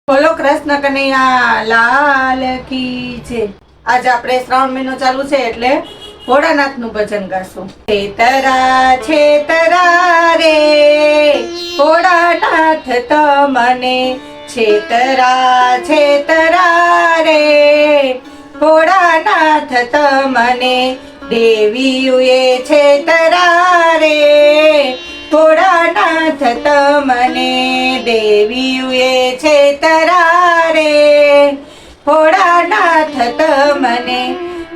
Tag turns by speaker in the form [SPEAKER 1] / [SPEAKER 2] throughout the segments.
[SPEAKER 1] બોલો કૃષ્ણ કનૈયા લાલ કી જય। આજ આપણે શ્રાવણ મહિનો ચાલુ છે એટલે ભોળાનાથ નું ભજન ગાશું। છેતરા છેતરા રે ભોળાનાથ તમને, છેતરા છેતરા રે ભોળાનાથ તમને, દેવીએ છેતરા રે ભોળાનાથ તમને, દેવીએ છેતરા રે ભોળાનાથ તમને।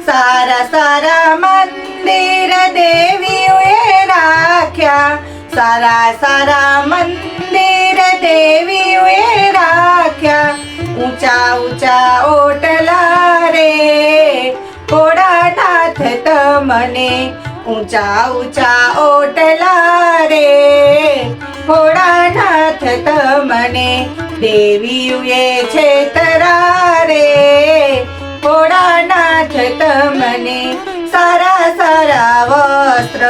[SPEAKER 1] સારા સારા મંદિર દેવીએ રાખ્યા, સારા સારા મંદિર દેવીએ રાખ્યા, ઊંચા ઊંચા ઓટલા રે ભોળાનાથ તમને, ઊંચા ઊંચા ઓટલા રે ભોળાનાથ તમને, દેવીએ છેતરા રે ભોળાનાથ તમને। સારા સારા વસ્ત્ર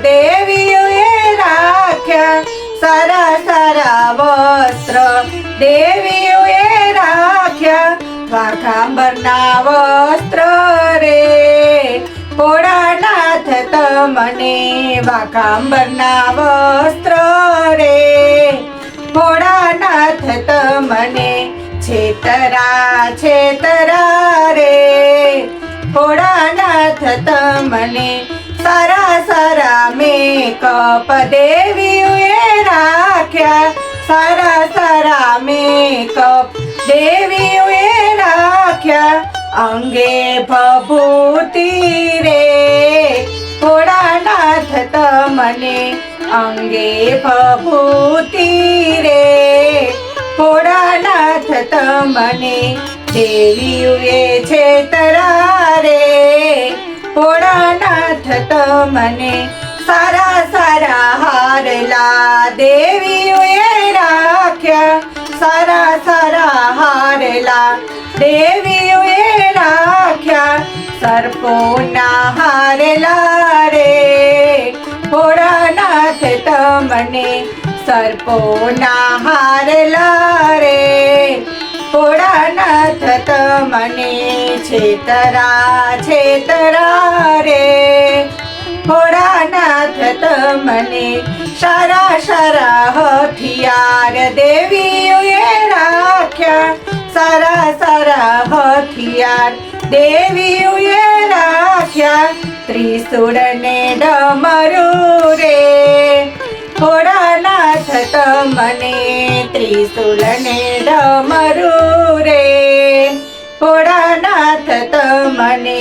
[SPEAKER 1] દેવીએ રાખ્યા, સારા સારા વસ્ત્ર દેવીએ રાખ્યા, વાઘાંબરના વસ્ત્ર રે ભોળાનાથ તમને, વાઘાંબરના વસ્ત્ર રે ભોળાનાથ તમને, છેતરા છેતરા રે ભોળાનાથ તમને। સારા સારા મેકઅપ દેવીએ રાખ્યા, સારા સારા મેકઅપ દેવીએ રાખ્યા, અંગે ભભૂતિ રે ભોળાનાથ તમને, અંગે ભભૂતિ રે ભોળાનાથ તમને, દેવીએ છેતરા રે ભોળાનાથ તમને। સારા સારા હારલા દેવીએ રાખ્યા, સારા સારા હારલા દેવીએ રાખ્યા, સર્પોના હારલા રે ભોળાનાથ તમને, સર્પોના હારલા રે ભોળાનાથ તમને, છેતરા છેતરા રે ભોળાનાથ તમને। સારા સારા હથિયાર દેવીએ રાખ્યા, સારા સારા હથિયાર દેવીએ રાખ્યા, ત્રિશૂળ ને ડમરું રે ભોળાનાથ તમને, ત્રિશૂળ ને ડમરું રે ભોળાનાથ તમને,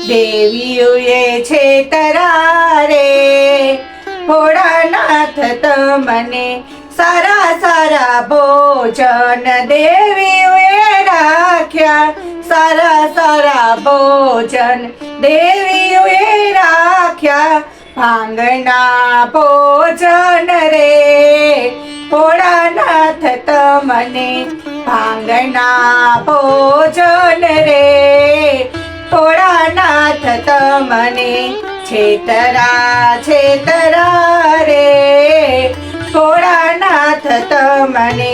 [SPEAKER 1] દેવીએ છેતરા રે ભોળાનાથ તમને। સારા સારા ભોજન દેવીએ રાખ્યા, સારા સારા ભોજન દેવીએ રાખ્યા, ભાંગના ભોજન રે ભોળાનાથ તમને, ભાંગના ભોજન રે ભોળાનાથ તમને, છેતરા છેતરા રે ભોળાનાથ તમને,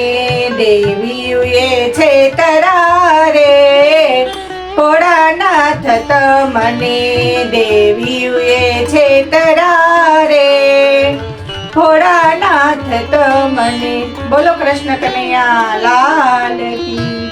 [SPEAKER 1] દેવીએ છેતરા રે ભોળાનાથ તમને, દેવીએ છેતરા રે ભોળાનાથ તમને। બોલો કૃષ્ણ કનૈયા લાલ કી।